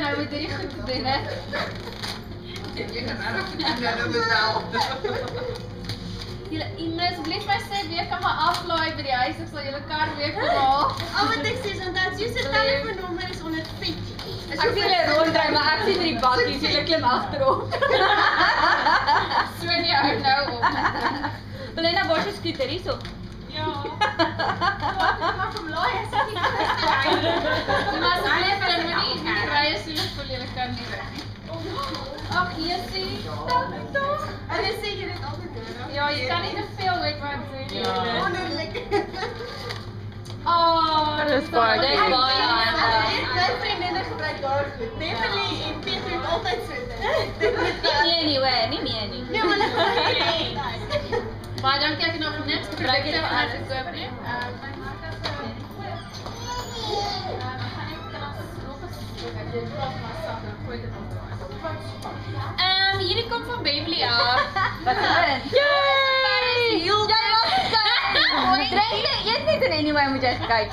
nou met hierdie goed gedoen het. Jy gaan nou nog betaal. Julle asseblief my sê wie kan gaan aflaai by die huis, ek sal julle kar weer kom haal. Al wat ek sê is onthou, jy se telefoonnommer is onder fiets. Ek sien hulle ronddry, maar ek sien die bakkies, hulle klim agterop. So nie hou nou op. Wil jy nou bosje skieter hierso? Ja. Wat om laai as ek nie kan kry. Maar asseblief hulle moenie die rye soos vir julle kan nie weg nie. Ag, Jessie, dankie. Hulle sê jy dit altyd doen. Ja, jy kan nie te veel weet wat sê nie. Wonderlik. Oh, Dis baie dankie. baie handig. My vriendinne gebruik daar goed. Beverly en Peter het altyd so dit. Nie meer nie, hoor, nie meer nie. Ja, maar hulle gebruik dit. Baie dankie, ek het nog niks Gebruik jy dit produkte vir aangekoop nie. My maak as gaan ek kan as nog eens dit was maar sak en gooi dit op. Hierdie kom van Beverly af. Wat is dit? Yay! Jy was dit. Eet net in anyway moet jy kyk.